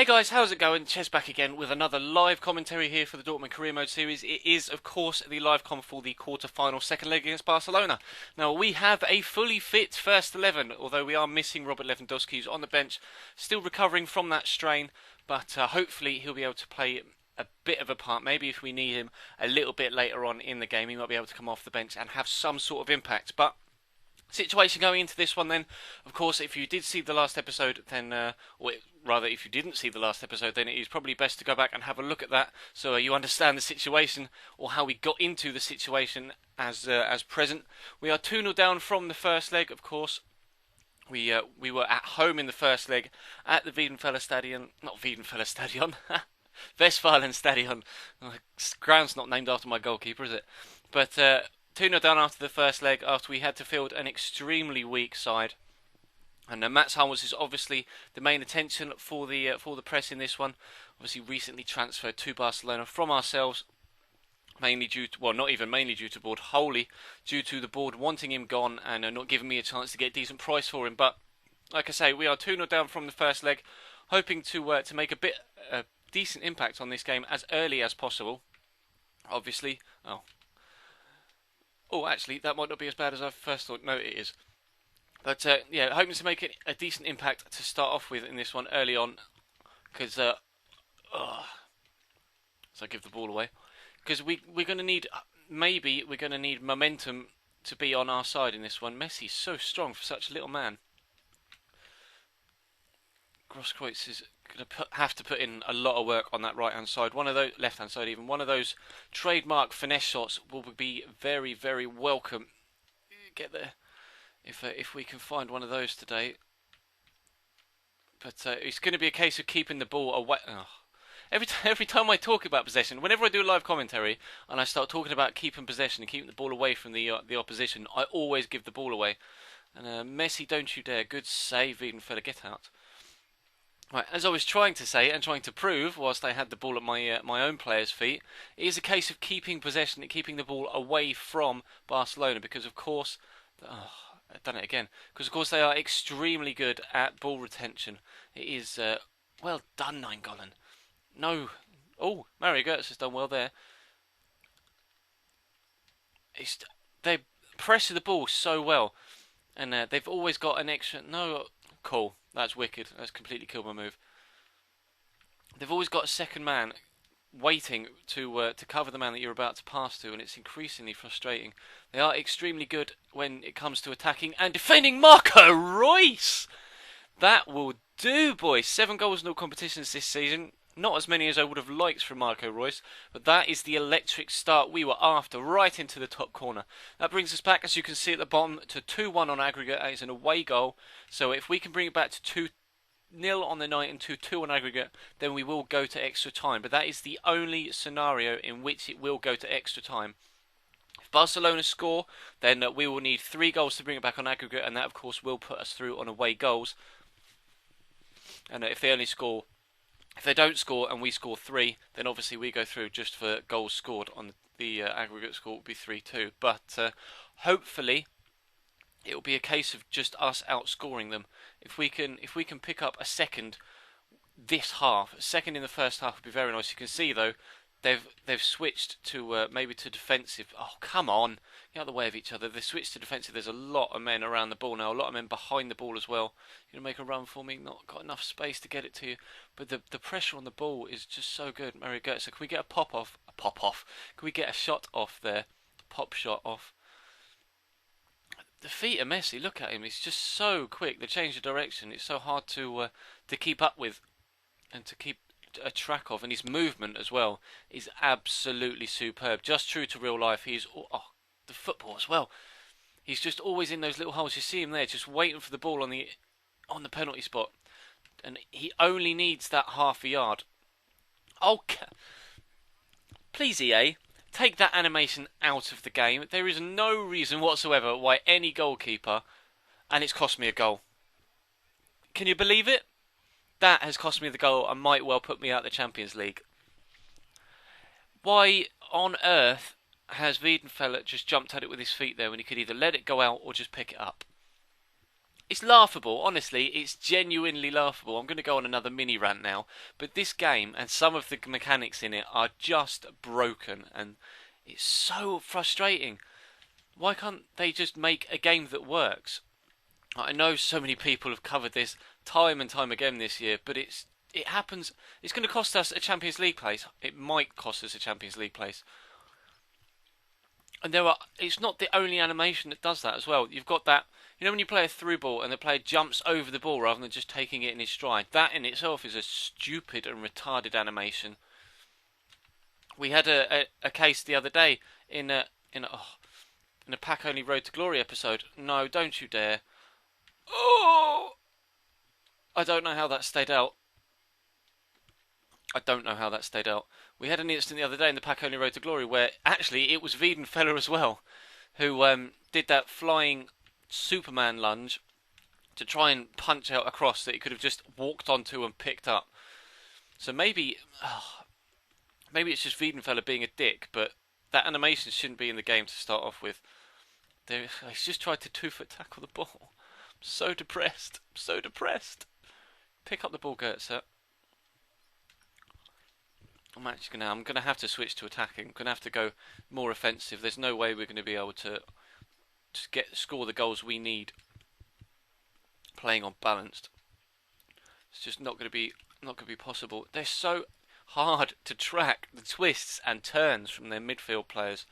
Hey guys, how's it going? Ches back again with another live commentary here for the Dortmund Career Mode series. It is, of course, the live com for the quarter-final second leg against Barcelona. Now, we have a fully fit first 11, although we are missing Robert Lewandowski, who's on the bench, still recovering from that strain, but hopefully he'll be able to play a bit of a part. Maybe if we need him a little bit later on in the game, he might be able to come off the bench and have some sort of impact. But situation going into this one then, of course, if you did see the last episode, then, or rather if you didn't see the last episode, then it is probably best to go back and have a look at that so you understand the situation or how we got into the situation as present. We are 2-0 down from the first leg, of course. We were at home in the first leg at the Wiedenfeller Stadion, Westfalen Stadion. Ground's not named after my goalkeeper, is it? But 2-0 down after the first leg, after we had to field an extremely weak side. And Mats Hummels is obviously the main attention for the press in this one. Obviously recently transferred to Barcelona from ourselves, mainly due to, well, not even mainly due to board, wholly due to the board wanting him gone and not giving me a chance to get a decent price for him. But like I say, we are 2-0 down from the first leg, hoping to make a decent impact on this game as early as possible. Obviously, actually, that might not be as bad as I first thought. No, it is. But yeah, hoping to make a decent impact to start off with in this one early on, because so I give the ball away, because we're going to need, maybe we're going to need momentum to be on our side in this one. Messi's so strong for such a little man. Grosskreutz is going to have to put in a lot of work on that right hand side. One of those, left hand side even, one of those trademark finesse shots will be very, very welcome. Get there. If we can find one of those today. But it's going to be a case of keeping the ball away. Oh. Every time I talk about possession, whenever I do live commentary and I start talking about keeping possession and keeping the ball away from the opposition, I always give the ball away. And Messi, don't you dare! Good save, Wiedenfeller, get out. Right, as I was trying to say and trying to prove, whilst I had the ball at my own player's feet, it is a case of keeping possession and keeping the ball away from Barcelona, because of course. I've done it again. Because, of course, they are extremely good at ball retention. It is, well done, Nainggolan. No. Oh, Mario Götze has done well there. They pressure the ball so well. And they've always got an extra... No, cool. That's wicked. That's completely killed my move. They've always got a second man waiting to cover the man that you're about to pass to, and it's increasingly frustrating. They are extremely good when it comes to attacking and defending. Marco Reus! That will do, boys. 7 goals in all competitions this season. Not as many as I would have liked from Marco Reus, but that is the electric start we were after, right into the top corner. That brings us back, as you can see at the bottom, to 2-1 on aggregate as an away goal. So if we can bring it back to 2-0 on the night and 2-2 on aggregate, then we will go to extra time. But that is the only scenario in which it will go to extra time. If Barcelona score, then we will need 3 goals to bring it back on aggregate, and that of course will put us through on away goals. And if they don't score and we score 3, then obviously we go through just for goals scored. On the aggregate score will be 3-2. But hopefully it will be a case of just us outscoring them. If we can pick up a second this half, a second in the first half would be very nice. You can see though they've switched to maybe to defensive. Oh come on, get out of the way of each other. They switched to defensive. There's a lot of men around the ball now, a lot of men behind the ball as well. You're gonna make a run for me, not got enough space to get it to you. But the pressure on the ball is just so good. Mario Götze, can we get a pop off? Can we get a shot off there? Pop shot off. The feet of Messi, look at him, he's just so quick. The change of direction, it's so hard to keep up with and to keep a track of. And his movement as well is absolutely superb. Just true to real life. He's, the football as well. He's just always in those little holes. You see him there, just waiting for the ball on the penalty spot. And he only needs that half a yard. Oh, please EA. Take that animation out of the game. There is no reason whatsoever why any goalkeeper, and it's cost me a goal. Can you believe it? That has cost me the goal and might well put me out of the Champions League. Why on earth has Wiedenfeller just jumped at it with his feet there when he could either let it go out or just pick it up? It's laughable, honestly. It's genuinely laughable. I'm going to go on another mini rant now, but this game and some of the mechanics in it are just broken, and it's so frustrating. Why can't they just make a game that works? I know so many people have covered this time and time again this year, but it happens. It's going to cost us a Champions League place. It might cost us a Champions League place. And it's not the only animation that does that as well. You've got that, when you play a through ball and the player jumps over the ball rather than just taking it in his stride. That in itself is a stupid and retarded animation. We had a case the other day in a pack only Road to Glory episode. No, don't you dare. Oh! I don't know how that stayed out. We had an incident the other day in the pack only Road to Glory where actually it was Wiedenfeller as well who did that flying Superman lunge to try and punch out a cross that he could have just walked onto and picked up. So maybe it's just Wiedenfeller being a dick, but that animation shouldn't be in the game to start off with. He's just tried to 2-foot tackle the ball. I'm so depressed. Pick up the ball, Goetze. I'm gonna have to switch to attacking. I'm gonna have to go more offensive. There's no way we're gonna be able to score the goals we need playing on balanced. It's just not gonna be possible. They're so hard to track, the twists and turns from their midfield players.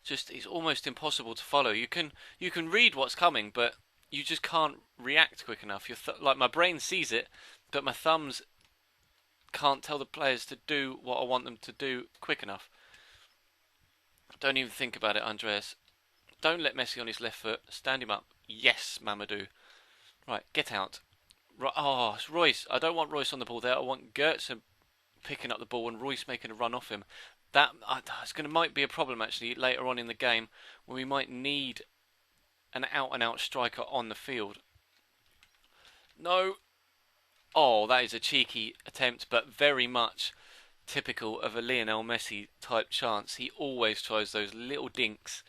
It's almost impossible to follow. You can read what's coming, but you just can't react quick enough. Like my brain sees it, but my thumbs can't tell the players to do what I want them to do quick enough. Don't even think about it, Andreas. Don't let Messi on his left foot. Stand him up. Yes, Mamadou. Right, get out. Oh, it's Royce. I don't want Royce on the ball there. I want Goetze picking up the ball and Royce making a run off him. Might be a problem actually later on in the game when we might need an out-and-out striker on the field. No. Oh, that is a cheeky attempt, but very much typical of a Lionel Messi type chance. He always tries those little dinks.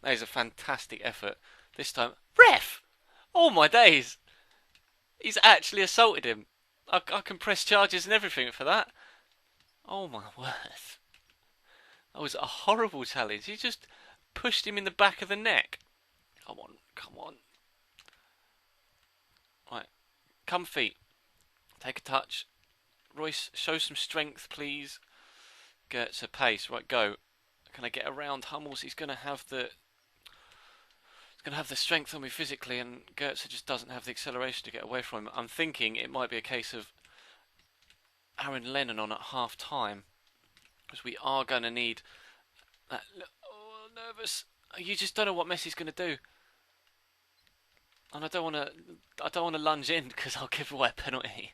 That is a fantastic effort. This time, ref! Oh my days! He's actually assaulted him. I can press charges and everything for that. Oh my word. That was a horrible challenge. He just pushed him in the back of the neck. Come on. Right, come feet. Take a touch. Royce, show some strength, please. Goetze, pace. Right, go. Can I get around Hummels? He's going to have the strength on me physically, and Goetze just doesn't have the acceleration to get away from him. I'm thinking it might be a case of Aaron Lennon on at half time, because we are going to need that. Oh, nervous. You just don't know what Messi's going to do. And I don't want to lunge in because I'll give away a penalty.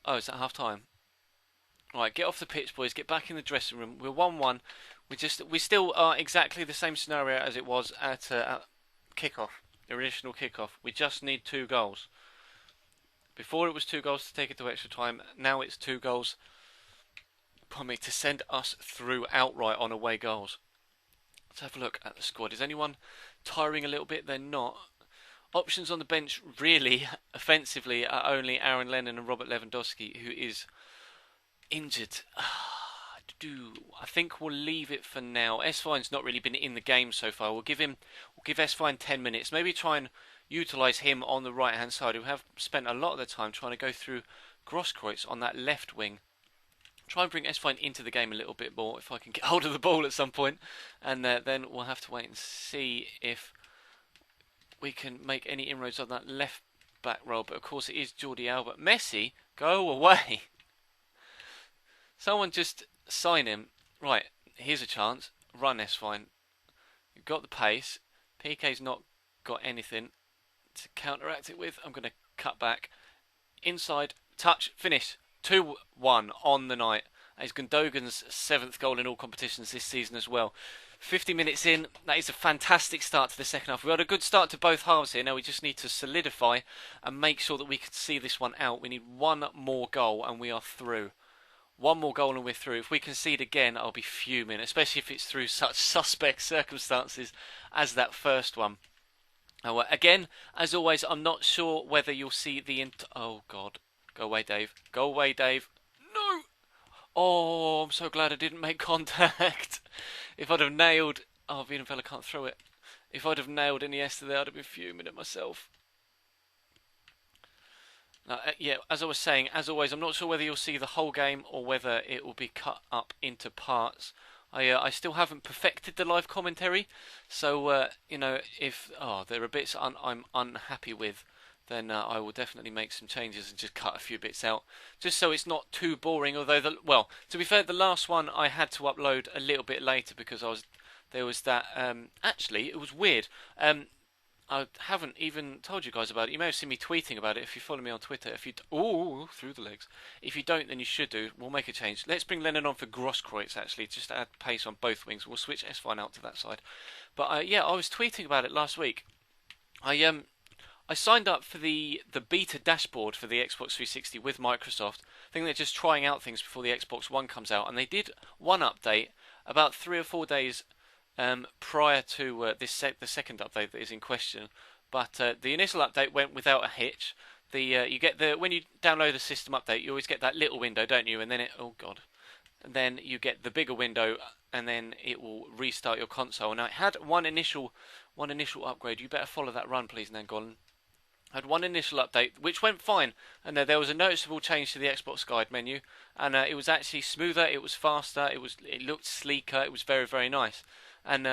Oh, it's at half time. Right, get off the pitch, boys. Get back in the dressing room. We're 1-1. We still are exactly the same scenario as it was at kickoff, the original kickoff. We just need 2 goals. Before it was 2 goals to take it to extra time. Now it's 2 goals. To send us through outright on away goals. Let's have a look at the squad. Is anyone tiring a little bit? They're not. Options on the bench, really, offensively, are only Aaron Lennon and Robert Lewandowski, who is injured. I think we'll leave it for now. Esfine's not really been in the game so far. We'll give Esfine 10 minutes. Maybe try and utilise him on the right-hand side, who have spent a lot of the time trying to go through Grosskreutz on that left wing. Try and bring Esfine into the game a little bit more if I can get hold of the ball at some point. And then we'll have to wait and see if we can make any inroads on that left back role. But of course it is Jordi Alba. Messi, go away. Someone just sign him. Right, here's a chance. Run, Esfine. You've got the pace. PK's not got anything to counteract it with. I'm going to cut back. Inside, touch, finish. 2-1 on the night. That is Gundogan's 7th goal in all competitions this season as well. 50 minutes in, that is a fantastic start to the second half. We had a good start to both halves here. Now we just need to solidify and make sure that we can see this one out. We need 1 more goal and we are through. One more goal and we're through. If we concede again, I'll be fuming, especially if it's through such suspect circumstances as that first one. Again, as always, I'm not sure whether you'll see the... Oh, God. Go away, Dave. Go away, Dave. No! Oh, I'm so glad I didn't make contact. If I'd have nailed... Oh, Veenenvella can't throw it. If I'd have nailed Iniesta there, I'd have been fuming at myself. Yeah, as I was saying, as always, I'm not sure whether you'll see the whole game or whether it will be cut up into parts. I still haven't perfected the live commentary, so you know, if there are bits I'm unhappy with, then I will definitely make some changes and just cut a few bits out, just so it's not too boring. Although to be fair, the last one I had to upload a little bit later because there was that. Actually, it was weird. I haven't even told you guys about it. You may have seen me tweeting about it if you follow me on Twitter. If you through the legs. If you don't, then you should do. We'll make a change. Let's bring Lennon on for Grosskreutz, actually, just to add pace on both wings. We'll switch S-Fine out to that side. But yeah, I was tweeting about it last week. I signed up for the beta dashboard for the Xbox 360 with Microsoft. I think they're just trying out things before the Xbox One comes out, and they did one update about 3 or 4 days prior to the second update that is in question, but the initial update went without a hitch. You get when you download a system update, you always get that little window, don't you? And then and then you get the bigger window, and then it will restart your console. Now it had one initial upgrade. You better follow that run, please, Nangolan. Had one initial update which went fine, and there was a noticeable change to the Xbox guide menu, and it was actually smoother, it was faster, it looked sleeker, it was very, very nice, and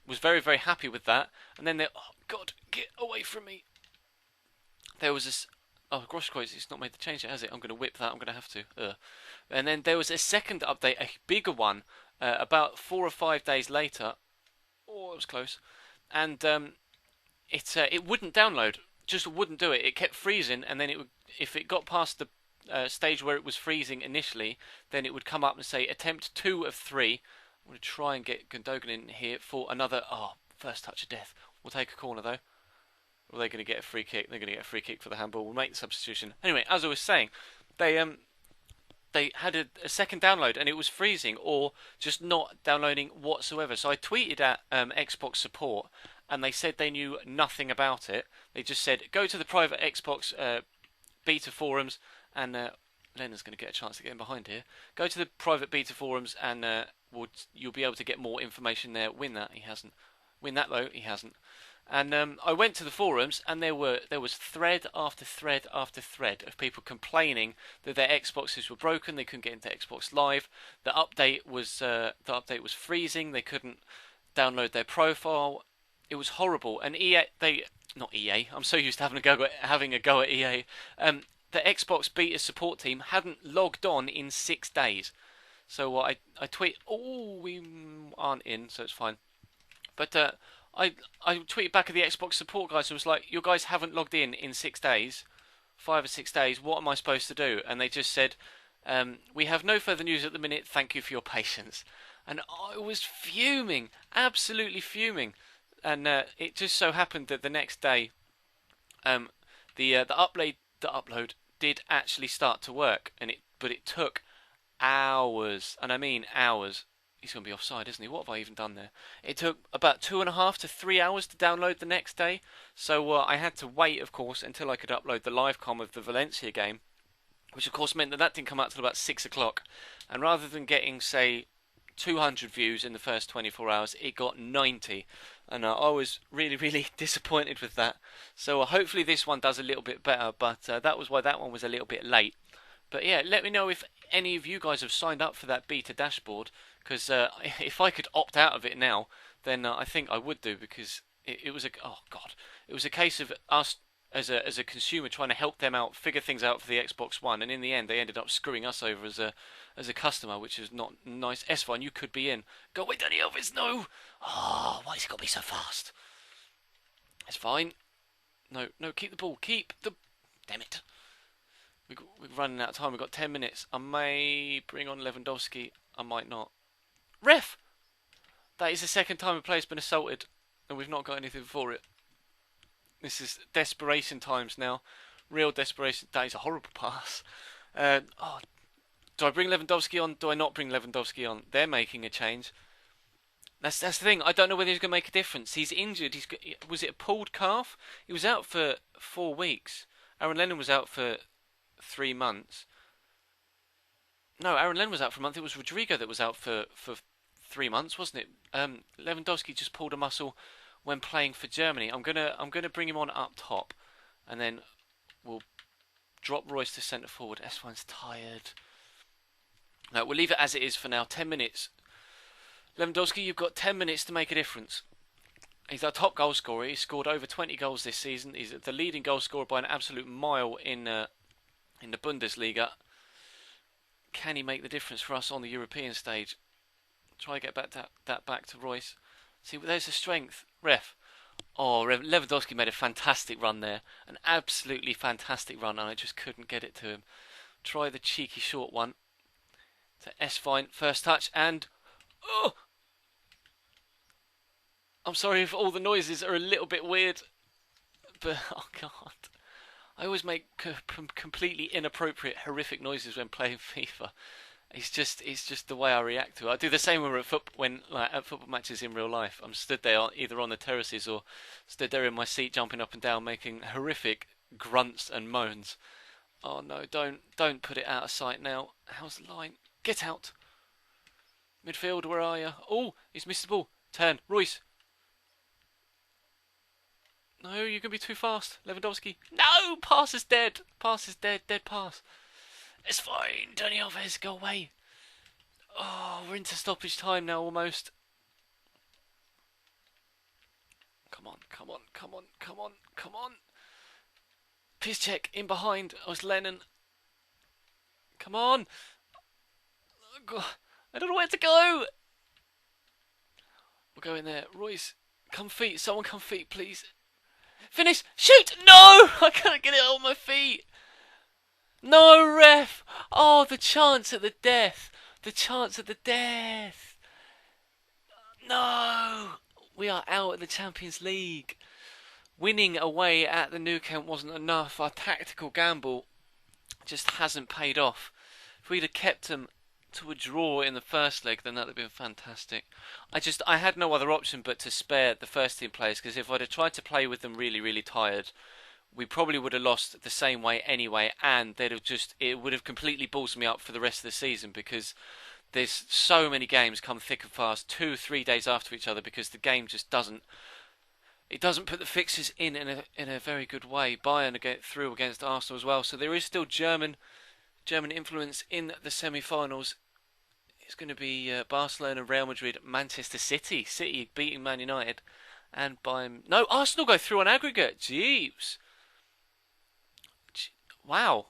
was very, very happy with that. And then oh God, get away from me! There was this. Oh, Grosskreutz, it's not made the change yet, has it? I'm going to whip that. I'm going to have to. And then there was a second update, a bigger one, about 4 or 5 days later. Oh, it was close, and it wouldn't download. Just wouldn't do it. It kept freezing, and then if it got past the stage where it was freezing initially, then it would come up and say attempt 2 of 3. I'm going to try and get Gundogan in here for another first touch of death. We'll take a corner though. Or they're going to get a free kick. They're going to get a free kick for the handball. We'll make the substitution. Anyway, as I was saying, they had a second download and it was freezing or just not downloading whatsoever. So I tweeted at Xbox support, and they said they knew nothing about it. They just said, go to the private Xbox beta forums, and Leonard's going to get a chance to get in behind here. Go to the private beta forums, and you'll be able to get more information there. Win that, he hasn't. Win that, though, he hasn't. And I went to the forums, and there was thread after thread after thread of people complaining that their Xboxes were broken. They couldn't get into Xbox Live. The update was freezing. They couldn't download their profile. It was horrible. And not EA. I'm so used to having a go at EA. The Xbox beta support team hadn't logged on in 6 days. So I tweet. Oh, we aren't in, so it's fine. But I tweeted back at the Xbox support guys who was like, "You guys haven't logged in 6 days, 5 or 6 days. What am I supposed to do?" And they just said, "We have no further news at the minute. Thank you for your patience." And I was fuming, absolutely fuming. And it just so happened that the next day, the upload did actually start to work, but it took hours, and I mean hours. He's going to be offside, isn't he? What have I even done there? It took about 2.5 to 3 hours to download the next day, so I had to wait, of course, until I could upload the live com of the Valencia game, which of course meant that didn't come out till about 6 o'clock. And rather than getting, say, 200 views in the first 24 hours, it got 90, and I was really, really disappointed with that. So hopefully this one does a little bit better, but that was why that one was a little bit late. But yeah, let me know if any of you guys have signed up for that beta dashboard, because if I could opt out of it now, then I think I would do, because it was a case of us as a consumer trying to help them out, figure things out for the Xbox One, and in the end they ended up screwing us over as a customer, which is not nice. S-Fine, you could be in. Go away, Danny Elvis, no! Oh, why has he got to be so fast? It's fine. No, keep the ball, keep the... Damn it. We're running out of time, we've got 10 minutes. I may bring on Lewandowski, I might not. Ref! That is the second time a player's been assaulted, and we've not got anything for it. This is desperation times now. Real desperation. That is a horrible pass. Do I bring Lewandowski on? Do I not bring Lewandowski on? They're making a change. That's the thing. I don't know whether he's going to make a difference. He's injured. Was it a pulled calf? He was out for 4 weeks. Aaron Lennon was out for 3 months. No, Aaron Lennon was out for a month. It was Rodrigo that was out for 3 months, wasn't it? Lewandowski just pulled a muscle when playing for Germany. I'm gonna bring him on up top, and then we'll drop Royce to centre forward. S1's tired. No, we'll leave it as it is for now. 10 minutes. Lewandowski, you've got 10 minutes to make a difference. He's our top goal scorer. He's scored over 20 goals this season. He's the leading goal scorer by an absolute mile in the Bundesliga. Can he make the difference for us on the European stage? Try to get that back to Royce. See, there's the strength. Ref. Oh, Lewandowski made a fantastic run there. An absolutely fantastic run, and I just couldn't get it to him. Try the cheeky short one. To S-Fine. First touch, and... Oh! I'm sorry if all the noises are a little bit weird, but oh god, I always make completely inappropriate, horrific noises when playing FIFA. It's just the way I react to it. I do the same when we're at football matches in real life. I'm stood there either on the terraces or stood there in my seat, jumping up and down, making horrific grunts and moans. Oh no, don't put it out of sight now. How's the line? Get out. Midfield, where are you? Oh, he's missed the ball. Turn, Royce. No, you're going to be too fast. Lewandowski. No! Pass is dead. Pass is dead. Dead pass. It's fine. Dani Alves, go away. Oh, we're into stoppage time now almost. Come on, come on, come on, come on, come on. Piszczek in behind. Oh, it's Lennon. Come on. Oh, God. I don't know where to go. We'll go in there. Royce, come feet. Someone come feet, please. Finish! Shoot! No! I can't get it on my feet! No, ref! Oh, the chance at the death! The chance at the death! No! We are out of the Champions League. Winning away at the Nou Camp wasn't enough. Our tactical gamble just hasn't paid off. If we'd have kept them to a draw in the first leg, then that would have been fantastic. I had no other option but to spare the first team players, because if I'd have tried to play with them really tired, we probably would have lost the same way anyway, and it would have completely balls me up for the rest of the season, because there's so many games come thick and fast 2-3 days after each other, because the game just doesn't put the fixes in a very good way. Bayern get through against Arsenal as well, so there is still German influence in the semi-finals. It's going to be Barcelona, Real Madrid, Manchester City. City beating Man United, and no, Arsenal go through on aggregate. Jeeves. Wow.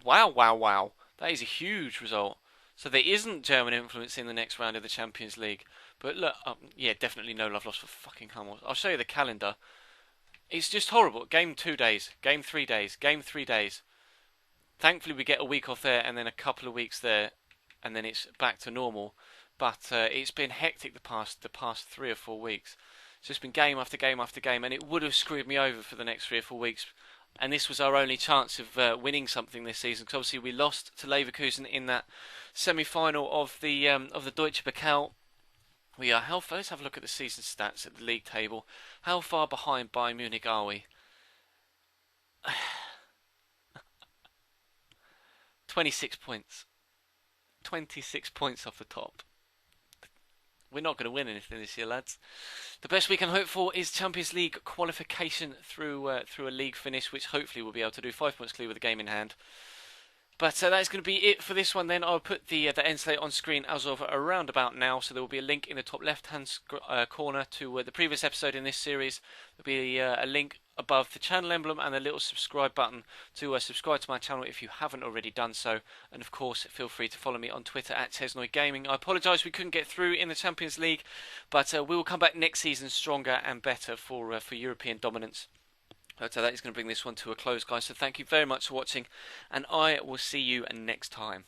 That is a huge result. So there isn't German influence in the next round of the Champions League. But look, yeah, definitely no love lost for fucking Hummels. I'll show you the calendar. It's just horrible. Game 2 days, game 3 days, game 3 days. Thankfully, we get a week off there and then a couple of weeks there, and then it's back to normal. But it's been hectic the past 3 or 4 weeks. It's just been game after game after game, and it would have screwed me over for the next 3 or 4 weeks. And this was our only chance of winning something this season, because obviously we lost to Leverkusen in that semi-final of the Deutsche Pokal. We are how far? Let's have a look at the season stats at the league table. How far behind Bayern Munich are we? 26 points. 26 points off the top. We're not going to win anything this year, lads. The best we can hope for is Champions League qualification through a league finish, which hopefully we'll be able to do. 5 points clear with the game in hand. But that's going to be it for this one then. I'll put the end slate on screen as of around about now, so there will be a link in the top left-hand corner to the previous episode in this series. There'll be a link above the channel emblem and a little subscribe button to subscribe to my channel if you haven't already done so. And of course, feel free to follow me on Twitter at Chesnoy Gaming. I apologise we couldn't get through in the Champions League, but we will come back next season stronger and better for European dominance. So that is going to bring this one to a close, guys. So thank you very much for watching, and I will see you next time.